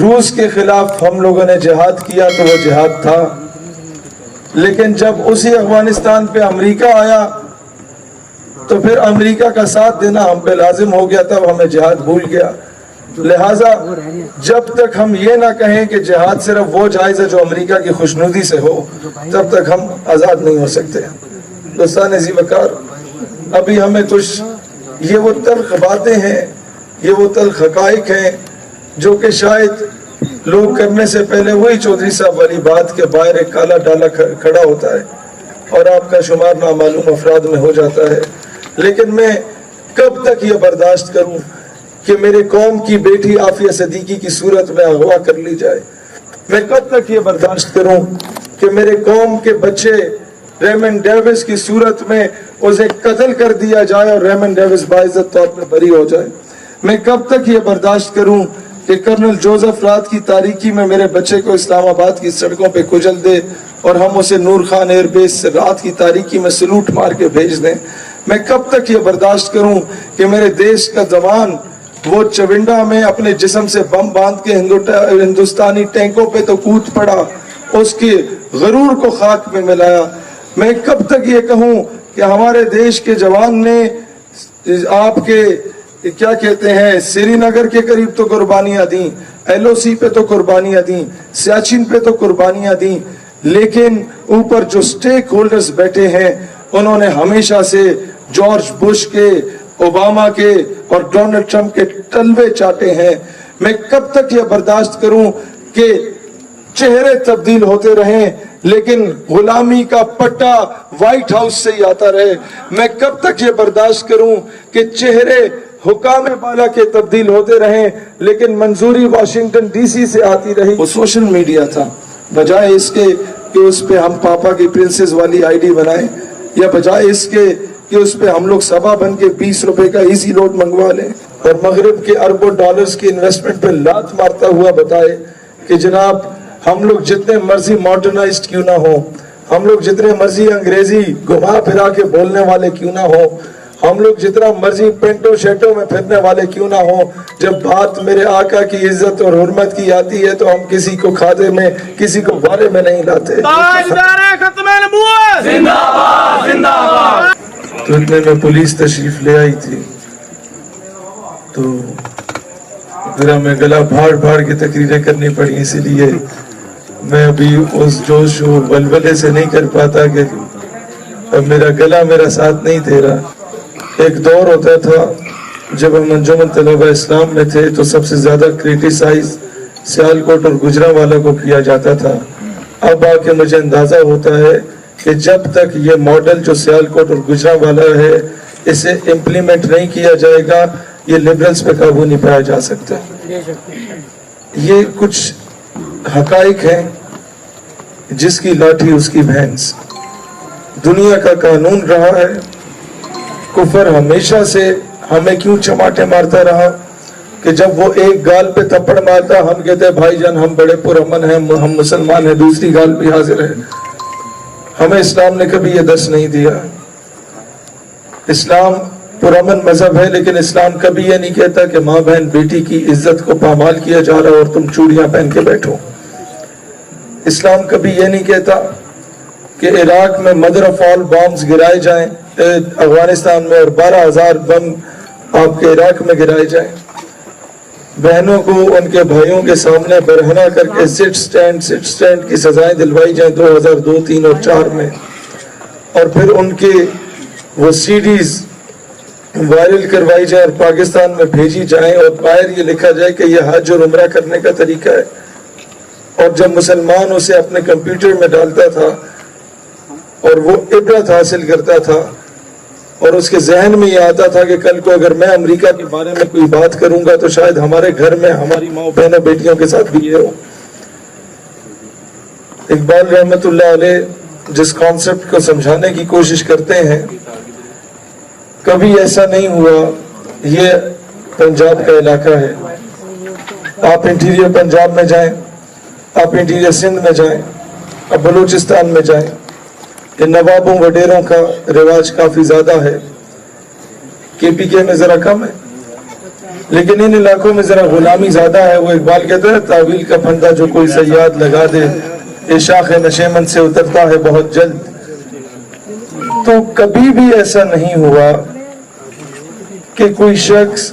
روس کے خلاف ہم لوگوں نے جہاد کیا تو وہ جہاد تھا، لیکن جب اسی افغانستان پہ امریکہ آیا تو پھر امریکہ کا ساتھ دینا ہم پہ لازم ہو گیا، تب ہمیں جہاد بھول گیا۔ لہٰذا جب تک ہم یہ نہ کہیں کہ جہاد صرف وہ جائز ہے جو امریکہ کی خوشنودی سے ہو، تب تک ہم آزاد نہیں ہو سکتے۔ دوستان عزیز وقار، ابھی ہمیں کچھ یہ وہ تلخ باتیں ہیں، یہ وہ تلخ حقائق ہیں جو کہ شاید لوگ کرنے سے پہلے وہی چودھری صاحب والی بات کے باہر ایک کالا ڈالا کھڑا ہوتا ہے اور آپ کا شمار نامعلوم افراد میں ہو جاتا ہے۔ لیکن میں کب تک یہ برداشت کروں کہ میرے قوم کی بیٹی عافیہ صدیقی کی صورت میں اغوا کر لی جائے؟ میں کب تک یہ برداشت کروں کہ میرے قوم کے بچے ریمن ڈیوس کی صورت میں اسے قتل کر دیا جائے اور ریمن ڈیوس باعزت طور پر بری ہو جائے؟ میں کب تک یہ برداشت کروں کہ کرنل جوزف رات کی تاریکی میں میرے بچے کو اسلام آباد کی سڑکوں پہ کچل دے اور ہم اسے نور خان ایئر بیس سے رات کی تاریکی میں سلوٹ مار کے بھیج دیں؟ میں کب تک یہ برداشت کروں کہ میرے دیش کا جوان وہ چونڈا میں اپنے جسم سے بم باندھ کے ہندوستانی ٹینکوں پہ تو کود پڑا، اس کے غرور کو خاک میں ملایا؟ میں کب تک یہ کہوں کہ ہمارے دیش کے جوان نے آپ کے کیا کہتے ہیں سری نگر کے قریب تو قربانیاں دیں، ایل او سی پہ تو قربانیاں دیں، سیاچن پہ تو قربانیاں دیں، لیکن اوپر جو سٹیک ہولڈرز بیٹھے ہیں انہوں نے ہمیشہ سے جارج بش کے، اوباما کے اور ڈونلڈ ٹرمپ کے تلوے چاٹے ہیں۔ میں کب تک یہ برداشت کروں کہ چہرے تبدیل ہوتے رہیں لیکن غلامی کا پٹا وائٹ ہاؤس سے ہی آتا رہے؟ میں کب تک یہ برداشت کروں کہ چہرے حکام بالا کے تبدیل ہوتے رہیں لیکن منظوری واشنگٹن ڈی سی سے آتی رہی؟ وہ سوشل میڈیا تھا، بجائے اس کے کہ اس پہ ہم پاپا کی پرنسس والی آئی ڈی بنائیں، یا بجائے اس کے کہ اس پہ ہم لوگ سبا بن کے 20 روپے کا ایزی لوڈ منگوا لیں اور مغرب کے اربوں ڈالرز کی انویسٹمنٹ پہ لات مارتا ہوا بتائے کہ جناب ہم لوگ جتنے مرضی ماڈرنائزڈ کیوں نہ ہوں، ہم لوگ جتنے مرضی انگریزی گھما پھرا کے بولنے والے کیوں نہ ہوں، ہم لوگ جتنا مرضی پینٹو شیٹوں میں پھرنے والے کیوں نہ ہوں، جب بات میرے آقا کی عزت اور حرمت کی آتی ہے تو ہم کسی کو کھادے میں، کسی کو بارے میں نہیں لاتے۔ ختم نبوت زندہ باد زندہ باد۔ تو اتنے میں پولیس تشریف لے آئی تھی تو پھر ہمیں گلا بھاڑ بھاڑ کے تقریریں کرنی پڑی، اسی لیے میں ابھی اس جوش و ولولے سے نہیں کر پاتا کہ اب میرا گلا میرا ساتھ نہیں دے رہا۔ ایک دور ہوتا تھا جب ہم انجمن طلبہ اسلام میں تھے تو سب سے زیادہ کریٹیسائز سیالکوٹ اور گجرانوالہ کو کیا جاتا تھا۔ اب آ کے مجھے اندازہ ہوتا ہے کہ جب تک یہ ماڈل جو سیالکوٹ اور گجرانوالہ ہے اسے امپلیمنٹ نہیں کیا جائے گا، یہ لبرلز پہ قابو نہیں پایا جا سکتا۔ یہ کچھ حقائق ہیں، جس کی لاٹھی اس کی بھینس۔ دنیا کا قانون رہا ہے، کفر ہمیشہ سے ہمیں کیوں چماٹے مارتا رہا کہ جب وہ ایک گال پہ تھپڑ مارتا ہم کہتے بھائی جان ہم بڑے پرامن ہیں، ہم مسلمان ہیں، دوسری گال بھی حاضر ہے۔ ہمیں اسلام نے کبھی یہ درس نہیں دیا۔ اسلام پرامن مذہب ہے، لیکن اسلام کبھی یہ نہیں کہتا کہ ماں بہن بیٹی کی عزت کو پامال کیا جا رہا اور تم چوڑیاں پہن کے بیٹھو۔ اسلام کبھی یہ نہیں کہتا کہ عراق میں مدر آف آل بامز گرائے جائیں، افغانستان میں، اور 12,000 بم آپ کے عراق میں گرائے جائیں۔ بہنوں کو ان کے بھائیوں کے سامنے برہنہ کر کے سٹ سٹینڈ کی سزائیں دلوائی جائیں 2002، 3 اور 4 میں، اور پھر ان کے وہ سی ڈیز وائرل کروائی جائیں اور پاکستان میں بھیجی جائیں اور باہر یہ لکھا جائے کہ یہ حج اور عمرہ کرنے کا طریقہ ہے۔ اور جب مسلمان اسے اپنے کمپیوٹر میں ڈالتا تھا اور وہ عبرت حاصل کرتا تھا اور اس کے ذہن میں یہ آتا تھا کہ کل کو اگر میں امریکہ کے بارے میں کوئی بات کروں گا تو شاید ہمارے گھر میں ہماری ماں بہنوں بیٹیوں کے ساتھ بھی یہ ہو۔ اقبال رحمت اللہ علیہ جس کانسیپٹ کو سمجھانے کی کوشش کرتے ہیں، کبھی ایسا نہیں ہوا۔ یہ پنجاب کا علاقہ ہے، آپ انٹیریئر پنجاب میں جائیں، آپ انٹیریئر سندھ میں جائیں، آپ بلوچستان میں جائیں، یہ نوابوں وڈیروں کا رواج کافی زیادہ ہے۔ کے پی کے میں ذرا کم ہے، لیکن ان علاقوں میں ذرا غلامی زیادہ ہے. وہ اقبال کہتا ہے تعویل کا پھندا جو کوئی صیاد لگا دے یہ شاخ نشیمن سے اترتا ہے بہت جلد. تو کبھی بھی ایسا نہیں ہوا کہ کوئی شخص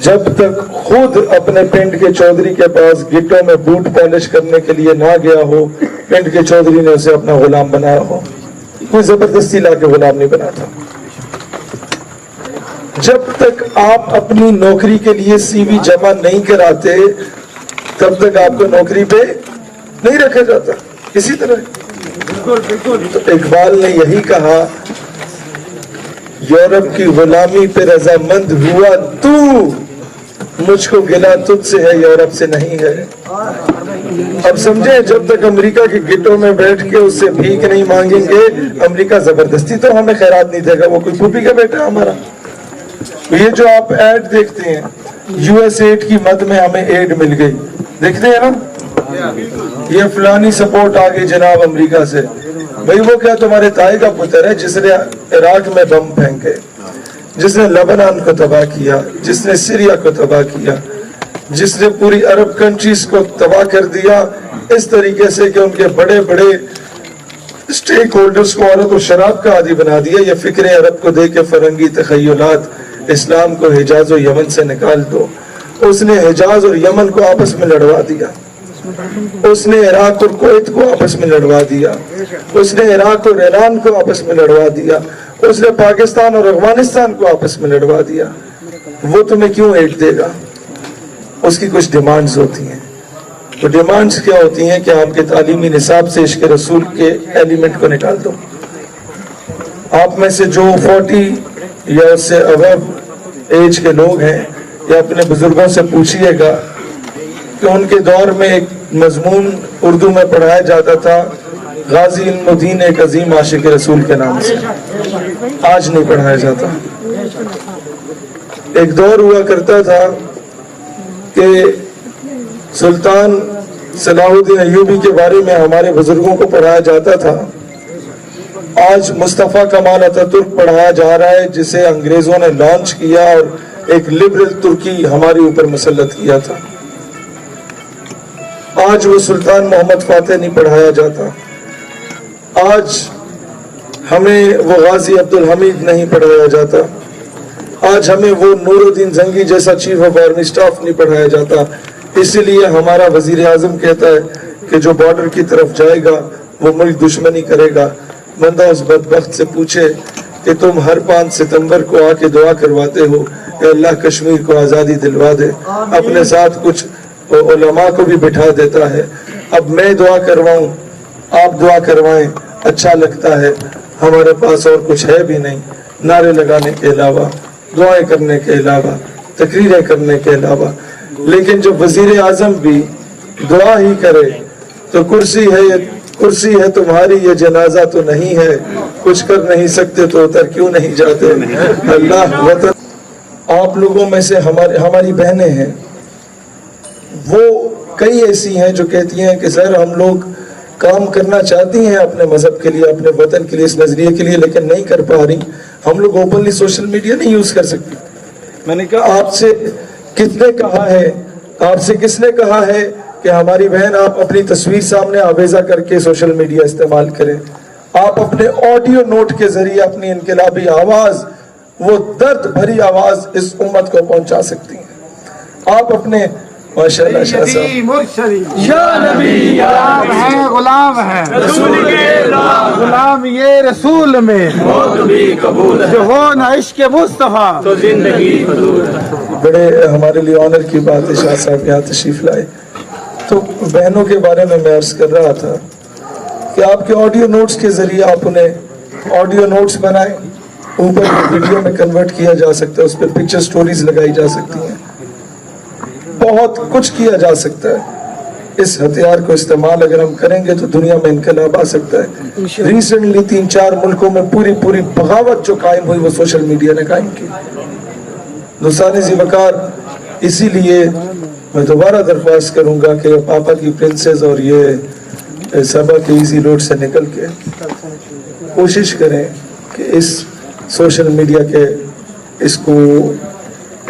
جب تک خود اپنے پنڈ کے چودھری کے پاس گٹوں میں بوٹ پالش کرنے کے لیے نہ گیا ہو, پنڈ کے چودھری نے اسے اپنا غلام بنایا ہو. کوئی زبردستی لا کے غلام نہیں بنا تھا. جب تک آپ اپنی نوکری کے لیے سی وی جمع نہیں کراتے تب تک آپ کو نوکری پہ نہیں رکھا جاتا. اسی طرح تو اقبال نے یہی کہا, یورپ کی غلامی پہ رضامند ہوا تو, مجھ کو گلا تجھ سے ہے یورپ سے نہیں ہے. اب سمجھیں, جب تک امریکہ کے گٹوں میں بیٹھ کے اس سے بھیک نہیں مانگیں گے, امریکہ زبردستی تو ہمیں خیرات نہیں دے گا. وہ کوئی پھوپھی کا بیٹا ہمارا. یہ جو آپ ایڈ دیکھتے ہیں, یو ایس ایڈ کی مد میں ہمیں ایڈ مل گئی, دیکھتے ہیں نا, یہ فلانی سپورٹ آ گئی جناب امریکہ سے. بھئی وہ کیا تمہارے تائی کا پتر ہے جس نے عراق میں بم پھینکے, جس نے لبنان کو تباہ کیا, جس نے سیریا کو تباہ کیا, جس نے پوری عرب کنٹریز کو تباہ کر دیا اس طریقے سے کہ ان کے بڑے بڑے اسٹیک ہولڈرز کو عورت و شراب کا عادی بنا دیا. یہ فکر عرب کو دے کے فرنگی تخیلات, اسلام کو حجاز و یمن سے نکال دو. اس نے حجاز اور یمن کو آپس میں لڑوا دیا, اس نے عراق اور کویت کو آپس میں لڑوا دیا, اس نے عراق اور ایران کو آپس میں لڑوا دیا, اس نے پاکستان اور افغانستان کو آپس میں لڑوا دیا. وہ تمہیں کیوں ایڈ دے گا؟ اس کی کچھ ڈیمانڈز ہوتی ہیں. وہ ڈیمانڈز کیا ہوتی ہیں کہ آپ کے تعلیمی نصاب سے عشق رسول کے ایلیمنٹ کو نکال دو. آپ میں سے جو 40 یا اس سے ابو ایج کے لوگ ہیں, یا اپنے بزرگوں سے پوچھئے گا کہ ان کے دور میں ایک مضمون اردو میں پڑھایا جاتا تھا, غازی علم الدین ایک عظیم عاشق رسول کے نام سے. آج نہیں پڑھایا جاتا. ایک دور ہوا کرتا تھا کہ سلطان صلاح الدین ایوبی کے بارے میں ہمارے بزرگوں کو پڑھایا جاتا تھا. آج مصطفیٰ کمال اتاترک پڑھایا جا رہا ہے, جسے انگریزوں نے لانچ کیا اور ایک لبرل ترکی ہمارے اوپر مسلط کیا تھا. آج وہ سلطان محمد فاتح نہیں پڑھایا جاتا. آج ہمیں وہ غازی عبدالحمید نہیں پڑھایا جاتا. آج ہمیں وہ نور الدین زنگی جیسا چیف آف آرمی سٹاف نہیں پڑھایا جاتا. اسی لیے ہمارا وزیر اعظم کہتا ہے کہ جو بارڈر کی طرف جائے گا وہ ملک دشمنی کرے گا. بندہ اس بدبخت سے پوچھے کہ تم ہر 5 ستمبر کو آ کے دعا کرواتے ہو کہ اللہ کشمیر کو آزادی دلوا دے, اپنے ساتھ کچھ علماء کو بھی بٹھا دیتا ہے. اب میں دعا کرواؤں, آپ دعا کروائیں, اچھا لگتا ہے. ہمارے پاس اور کچھ ہے بھی نہیں, نعرے لگانے کے علاوہ, دعائیں کرنے کے علاوہ, تقریریں کرنے کے علاوہ. لیکن جب وزیر اعظم بھی دعا ہی کرے تو کرسی ہے تمہاری, یہ جنازہ تو نہیں ہے, کچھ کر نہیں سکتے تو اتر کیوں نہیں جاتے. اللہ وطن. آپ لوگوں میں سے ہماری بہنیں ہیں, وہ کئی ایسی ہیں جو کہتی ہیں کہ سر ہم لوگ کام کرنا چاہتی ہیں اپنے مذہب کے لیے, اپنے وطن کے لیے, اس نظریے کے لیے, لیکن نہیں کر پا رہی. ہم لوگ اوپنلی سوشل میڈیا نہیں یوز کر سکتے. میں نے کہا آپ سے کتنے کہا ہے, آپ سے کس نے کہا ہے کہ ہماری بہن آپ اپنی تصویر سامنے آویزہ کر کے سوشل میڈیا استعمال کریں. آپ اپنے آڈیو نوٹ کے ذریعے اپنی انقلابی آواز, وہ درد بھری آواز اس امت کو پہنچا سکتی ہیں. آپ اپنے ماشاءاللہ شاہ صاحب یا نبی غلام ہے, غلام ہے, غلام یہ رسول میں جو ہو نہ عشق مصطفیٰ تو زندگی بڑے ہمارے لیے آنر کی بات ہے شاہ صاحب یہاں تشریف لائے. تو بہنوں کے بارے میں عرض کر رہا تھا کہ آپ کے آڈیو نوٹس کے ذریعے آپ انہیں آڈیو نوٹس بنائیں, اوپر ویڈیو میں کنورٹ کیا جا سکتا ہے, اس پہ پکچر سٹوریز لگائی جا سکتی ہیں, بہت کچھ کیا جا سکتا ہے. اس ہتھیار کو استعمال اگر ہم کریں گے تو دنیا میں انقلاب آ سکتا ہے. ریسنٹلی 3-4 ملکوں میں پوری بغاوت جو قائم ہوئی وہ سوشل میڈیا نے قائم کی. دوستان ذی وقار, اسی لیے میں دوبارہ درخواست کروں گا کہ پاپا کی پرنسز اور یہ سبا کے ایزی روڈ سے نکل کے کوشش کریں کہ اس سوشل میڈیا کے اس کو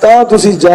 ਤਾਂ ਤੁਸੀਂ ਜਾ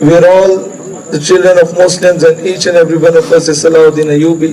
we are all the children of Muslims and each and every one of us is Salahuddin Ayyubi।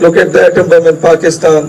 look at the atom bomb in Pakistan।